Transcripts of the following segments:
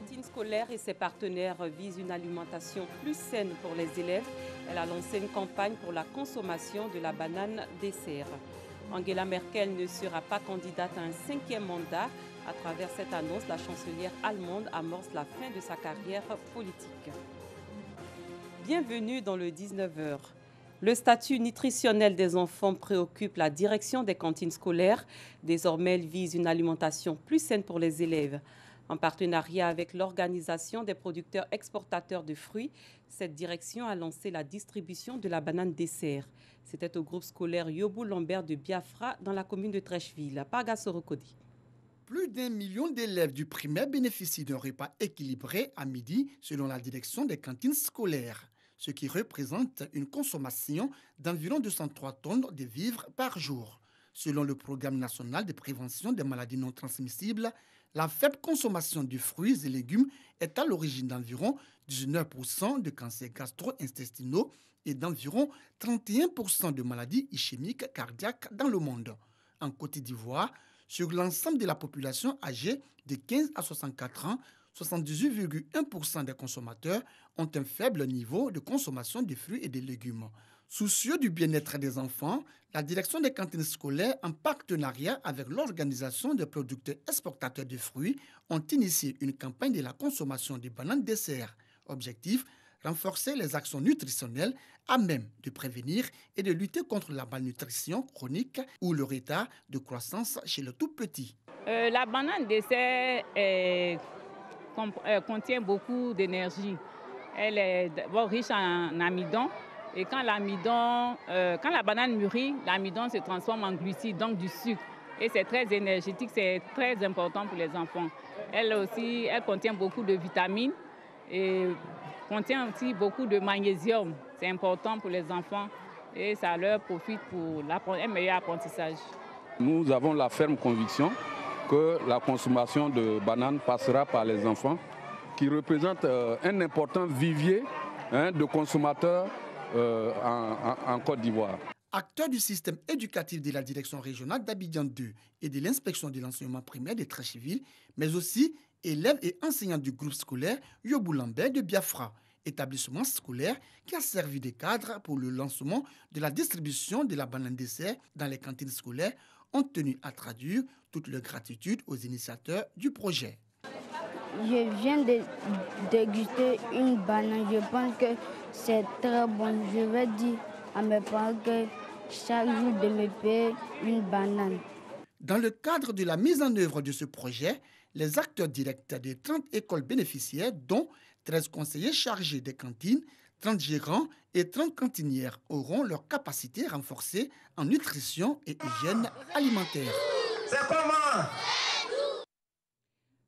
cantine scolaire et ses partenaires visent une alimentation plus saine pour les élèves. Elle a lancé une campagne pour la consommation de la banane dessert. Angela Merkel ne sera pas candidate à un 5e mandat. À travers cette annonce, la chancelière allemande amorce la fin de sa carrière politique. Bienvenue dans le 19h. Le statut nutritionnel des enfants préoccupe la direction des cantines scolaires. Désormais, elle vise une alimentation plus saine pour les élèves. En partenariat avec l'Organisation des producteurs exportateurs de fruits, cette direction a lancé la distribution de la banane dessert. C'était au groupe scolaire Yobou Lambert de Biafra dans la commune de Trècheville. Parga Sorokodi. Plus d'1 million d'élèves du primaire bénéficient d'un repas équilibré à midi selon la direction des cantines scolaires, ce qui représente une consommation d'environ 203 tonnes de vivres par jour. Selon le programme national de prévention des maladies non transmissibles, la faible consommation de fruits et légumes est à l'origine d'environ 19% de cancers gastro-intestinaux et d'environ 31% de maladies ischémiques cardiaques dans le monde. En Côte d'Ivoire, sur l'ensemble de la population âgée de 15 à 64 ans, 78,1% des consommateurs ont un faible niveau de consommation de fruits et de légumes. Soucieux du bien-être des enfants, la direction des cantines scolaires, en partenariat avec l'Organisation des producteurs exportateurs de fruits, ont initié une campagne de la consommation de bananes dessert. Objectif, renforcer les actions nutritionnelles à même de prévenir et de lutter contre la malnutrition chronique ou le retard de croissance chez le tout petit. La banane dessert contient beaucoup d'énergie. Elle est d'abord riche en amidon. Et quand la banane mûrit, l'amidon se transforme en glucides, donc du sucre. Et c'est très énergétique, c'est très important pour les enfants. Elle contient beaucoup de vitamines et contient aussi beaucoup de magnésium. C'est important pour les enfants et ça leur profite pour un meilleur apprentissage. Nous avons la ferme conviction que la consommation de bananes passera par les enfants, qui représentent un important vivier de consommateurs en Côte d'Ivoire. Acteurs du système éducatif de la direction régionale d'Abidjan 2 et de l'inspection de l'enseignement primaire de Trècheville, mais aussi élèves et enseignants du groupe scolaire Yobou Lambert de Biafra, établissement scolaire qui a servi de cadre pour le lancement de la distribution de la banane dessert dans les cantines scolaires, ont tenu à traduire toute leur gratitude aux initiateurs du projet. Je viens de déguster une banane. Je pense que c'est très bon. Je vais dire à mes parents que chaque jour de me payer une banane. Dans le cadre de la mise en œuvre de ce projet, les acteurs directs des 30 écoles bénéficiaires, dont 13 conseillers chargés des cantines, 30 gérants et 30 cantinières, auront leur capacité renforcée en nutrition et hygiène alimentaire. C'est comment ?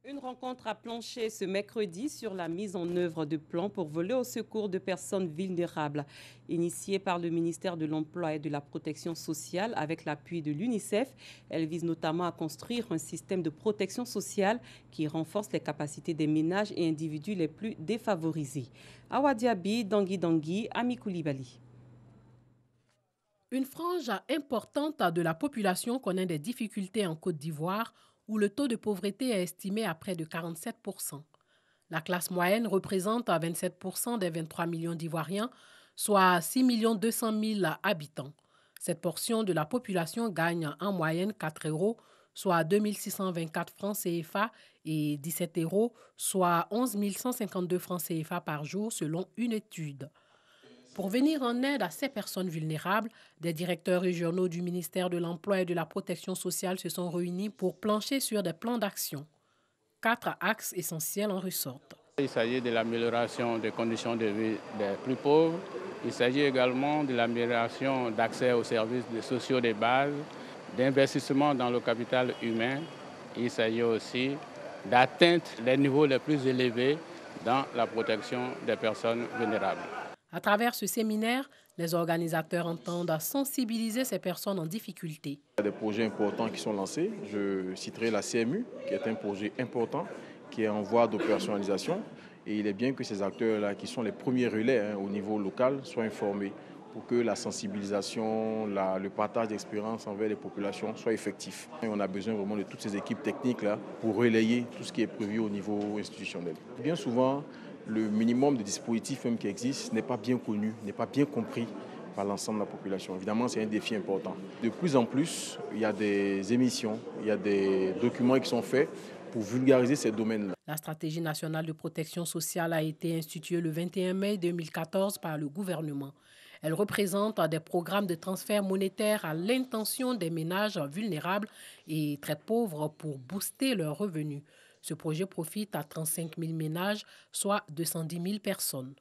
Une rencontre a planché ce mercredi sur la mise en œuvre de plans pour voler au secours de personnes vulnérables. Initiée par le ministère de l'Emploi et de la Protection sociale avec l'appui de l'UNICEF, elle vise notamment à construire un système de protection sociale qui renforce les capacités des ménages et individus les plus défavorisés. Awadiabi, Dangui, Ami Koulibaly. Une frange importante de la population connaît des difficultés en Côte d'Ivoire, où le taux de pauvreté est estimé à près de 47%. La classe moyenne représente 27% des 23 millions d'Ivoiriens, soit 6 200 000 habitants. Cette portion de la population gagne en moyenne 4 euros, soit 2 624 francs CFA, et 17 euros, soit 11 152 francs CFA par jour, selon une étude. Pour venir en aide à ces personnes vulnérables, des directeurs régionaux du ministère de l'Emploi et de la Protection sociale se sont réunis pour plancher sur des plans d'action. 4 axes essentiels en ressortent. Il s'agit de l'amélioration des conditions de vie des plus pauvres. Il s'agit également de l'amélioration d'accès aux services sociaux de base, d'investissement dans le capital humain. Il s'agit aussi d'atteindre les niveaux les plus élevés dans la protection des personnes vulnérables. À travers ce séminaire, les organisateurs entendent sensibiliser ces personnes en difficulté. Il y a des projets importants qui sont lancés. Je citerai la CMU, qui est un projet important, qui est en voie d'opérationnalisation. Et il est bien que ces acteurs-là, qui sont les premiers relais au niveau local, soient informés. pour que la sensibilisation, le partage d'expérience envers les populations soit effectif. Et on a besoin vraiment de toutes ces équipes techniques-là pour relayer tout ce qui est prévu au niveau institutionnel. Bien souvent, le minimum de dispositifs même qui existent n'est pas bien connu, n'est pas bien compris par l'ensemble de la population. Évidemment, c'est un défi important. De plus en plus, il y a des émissions, il y a des documents qui sont faits pour vulgariser ces domaines-là. La stratégie nationale de protection sociale a été instituée le 21 mai 2014 par le gouvernement. Elle représente des programmes de transfert monétaire à l'intention des ménages vulnérables et très pauvres pour booster leurs revenus. Ce projet profite à 35 000 ménages, soit 210 000 personnes.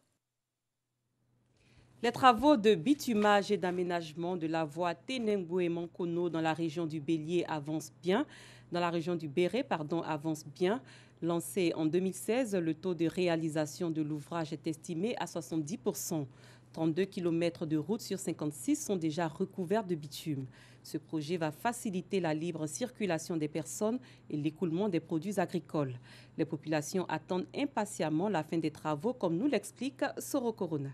Les travaux de bitumage et d'aménagement de la voie Tenengwe-Mankono dans la région du Bélier avancent bien. Dans la région du Béret, avance bien. Lancé en 2016, le taux de réalisation de l'ouvrage est estimé à 70%. 32 km de route sur 56 sont déjà recouverts de bitume. Ce projet va faciliter la libre circulation des personnes et l'écoulement des produits agricoles. Les populations attendent impatiemment la fin des travaux, comme nous l'explique Soro Corona.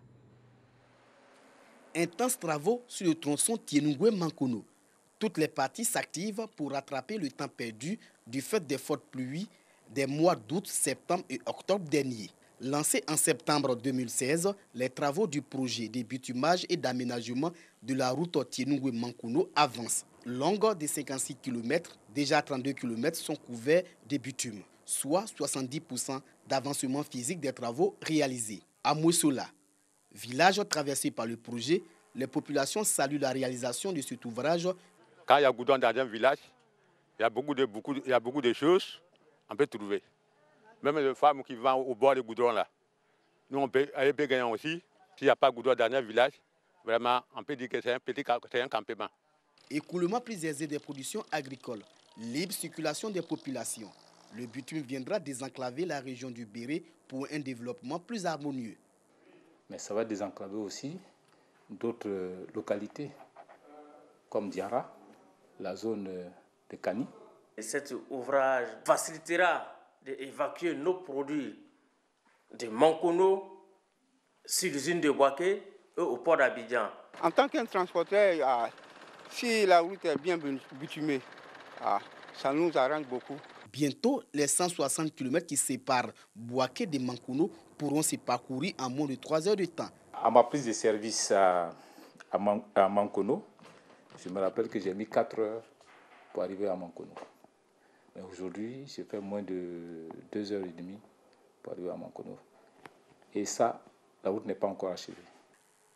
Intenses travaux sur le tronçon Tenengwe-Mankono. Toutes les parties s'activent pour rattraper le temps perdu du fait des fortes pluies des mois d'août, septembre et octobre dernier. Lancés en septembre 2016, les travaux du projet de bitumage et d'aménagement de la route Tenengwe-Mankono avancent. Longue de 56 km, déjà 32 km sont couverts de bitume, soit 70% d'avancement physique des travaux réalisés. À Moussoula, village traversé par le projet, les populations saluent la réalisation de cet ouvrage. Quand il y a goudron dans un village, il y a beaucoup de choses qu'on peut trouver. Même les femmes qui vont au bord du goudron là, nous on peut gagner aussi. S'il n'y a pas de goudron dans un village, vraiment on peut dire que c'est un campement. Écoulement plus aisé des productions agricoles, libre circulation des populations. Le bitume viendra désenclaver la région du Béret pour un développement plus harmonieux. Mais ça va désenclaver aussi d'autres localités, comme Diara, la zone de Kani. Et cet ouvrage facilitera d'évacuer nos produits de Mankono sur l'usine de Boaké et au port d'Abidjan. En tant qu'un transporteur, si la route est bien bitumée, ça nous arrange beaucoup. Bientôt, les 160 km qui séparent Boaké de Mankono pourront se parcourir en moins de 3 heures de temps. À ma prise de service à Mankono, je me rappelle que j'ai mis 4 heures pour arriver à Mankono. Mais aujourd'hui, je fais moins de 2h30 pour arriver à Mankono. Et ça, la route n'est pas encore achevée.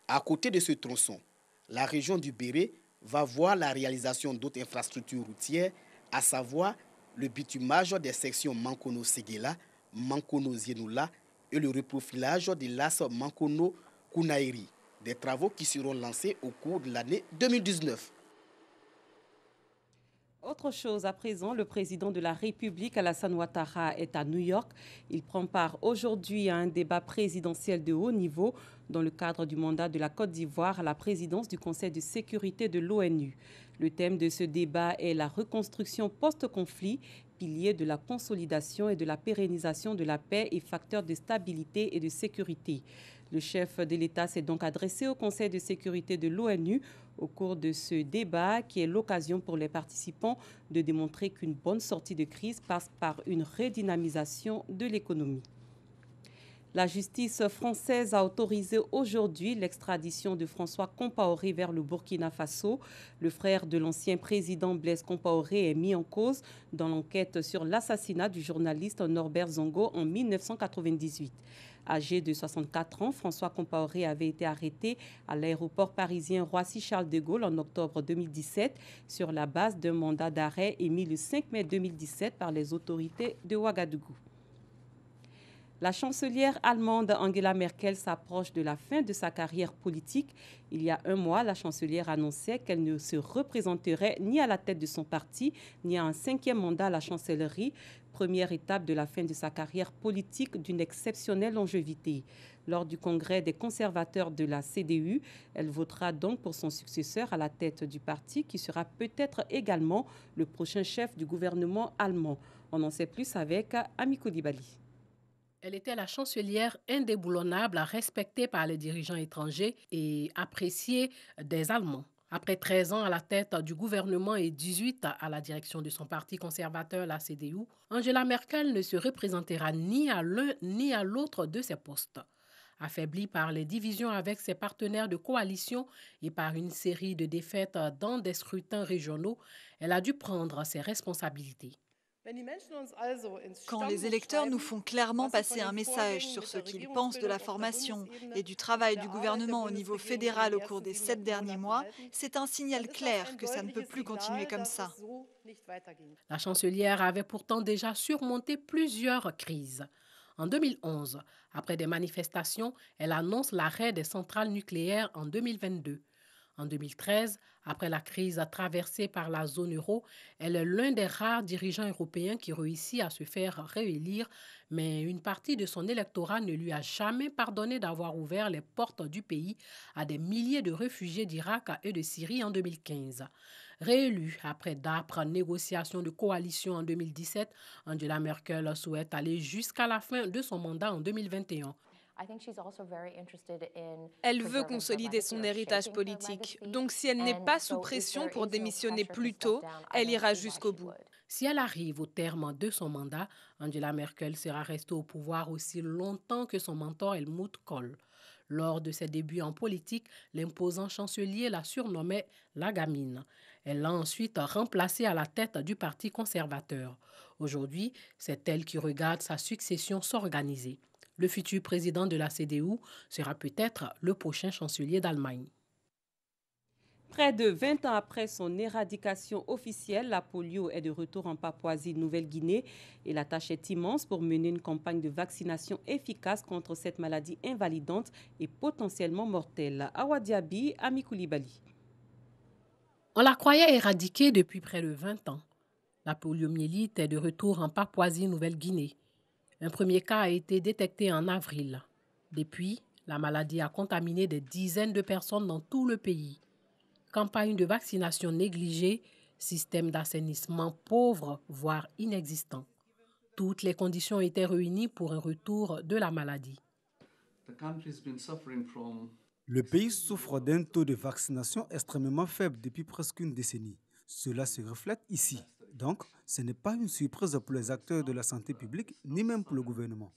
À côté de ce tronçon, la région du Béret va voir la réalisation d'autres infrastructures routières, à savoir le bitumage des sections Mankono-Séguéla, Mankono-Zienoula et le reprofilage de l'as Mankono-Kounaïri, des travaux qui seront lancés au cours de l'année 2019. Autre chose à présent, le président de la République, Alassane Ouattara, est à New York. Il prend part aujourd'hui à un débat présidentiel de haut niveau dans le cadre du mandat de la Côte d'Ivoire à la présidence du Conseil de sécurité de l'ONU. Le thème de ce débat est la reconstruction post-conflit, pilier de la consolidation et de la pérennisation de la paix et facteur de stabilité et de sécurité. Le chef de l'État s'est donc adressé au Conseil de sécurité de l'ONU au cours de ce débat qui est l'occasion pour les participants de démontrer qu'une bonne sortie de crise passe par une redynamisation de l'économie. La justice française a autorisé aujourd'hui l'extradition de François Compaoré vers le Burkina Faso. Le frère de l'ancien président Blaise Compaoré est mis en cause dans l'enquête sur l'assassinat du journaliste Norbert Zongo en 1998. Âgé de 64 ans, François Compaoré avait été arrêté à l'aéroport parisien Roissy-Charles de Gaulle en octobre 2017 sur la base d'un mandat d'arrêt émis le 5 mai 2017 par les autorités de Ouagadougou. La chancelière allemande Angela Merkel s'approche de la fin de sa carrière politique. Il y a un mois, la chancelière annonçait qu'elle ne se représenterait ni à la tête de son parti, ni à un 5e mandat à la chancellerie, première étape de la fin de sa carrière politique d'une exceptionnelle longévité. Lors du congrès des conservateurs de la CDU, elle votera donc pour son successeur à la tête du parti, qui sera peut-être également le prochain chef du gouvernement allemand. On en sait plus avec Ami Koulibaly. Elle était la chancelière indéboulonnable, respectée par les dirigeants étrangers et appréciée des Allemands. Après 13 ans à la tête du gouvernement et 18 à la direction de son parti conservateur, la CDU, Angela Merkel ne se représentera ni à l'un ni à l'autre de ses postes. Affaiblie par les divisions avec ses partenaires de coalition et par une série de défaites dans des scrutins régionaux, elle a dû prendre ses responsabilités. Quand les électeurs nous font clairement passer un message sur ce qu'ils pensent de la formation et du travail du gouvernement au niveau fédéral au cours des 7 derniers mois, c'est un signal clair que ça ne peut plus continuer comme ça. La chancelière avait pourtant déjà surmonté plusieurs crises. En 2011, après des manifestations, elle annonce l'arrêt des centrales nucléaires en 2022. En 2013, après la crise traversée par la zone euro, elle est l'un des rares dirigeants européens qui réussit à se faire réélire, mais une partie de son électorat ne lui a jamais pardonné d'avoir ouvert les portes du pays à des milliers de réfugiés d'Irak et de Syrie en 2015. Réélue après d'âpres négociations de coalition en 2017, Angela Merkel souhaite aller jusqu'à la fin de son mandat en 2021. Elle veut consolider son héritage politique. Donc si elle n'est pas sous pression pour démissionner plus tôt, elle ira jusqu'au bout. Si elle arrive au terme de son mandat, Angela Merkel sera restée au pouvoir aussi longtemps que son mentor Helmut Kohl. Lors de ses débuts en politique, l'imposant chancelier la surnommait la gamine. Elle l'a ensuite remplacée à la tête du Parti conservateur. Aujourd'hui, c'est elle qui regarde sa succession s'organiser. Le futur président de la CDU sera peut-être le prochain chancelier d'Allemagne. Près de 20 ans après son éradication officielle, la polio est de retour en Papouasie-Nouvelle-Guinée et la tâche est immense pour mener une campagne de vaccination efficace contre cette maladie invalidante et potentiellement mortelle. Awa Diaby, Ami Koulibaly. On la croyait éradiquée depuis près de 20 ans. La poliomyélite est de retour en Papouasie-Nouvelle-Guinée. Un premier cas a été détecté en avril. Depuis, la maladie a contaminé des dizaines de personnes dans tout le pays. Campagne de vaccination négligée, système d'assainissement pauvre, voire inexistant. Toutes les conditions étaient réunies pour un retour de la maladie. Le pays souffre d'un taux de vaccination extrêmement faible depuis presque une décennie. Cela se reflète ici. Donc, ce n'est pas une surprise pour les acteurs de la santé publique, ni même pour le gouvernement.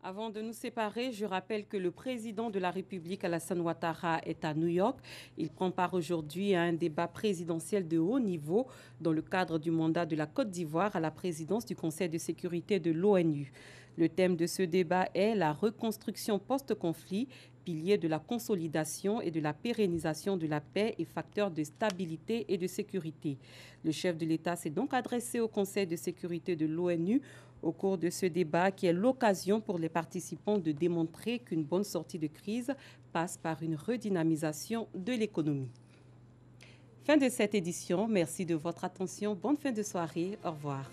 Avant de nous séparer, je rappelle que le président de la République, Alassane Ouattara, est à New York. Il prend part aujourd'hui à un débat présidentiel de haut niveau dans le cadre du mandat de la Côte d'Ivoire à la présidence du Conseil de sécurité de l'ONU. Le thème de ce débat est la reconstruction post-conflit, pilier de la consolidation et de la pérennisation de la paix et facteur de stabilité et de sécurité. Le chef de l'État s'est donc adressé au Conseil de sécurité de l'ONU au cours de ce débat qui est l'occasion pour les participants de démontrer qu'une bonne sortie de crise passe par une redynamisation de l'économie. Fin de cette édition. Merci de votre attention. Bonne fin de soirée. Au revoir.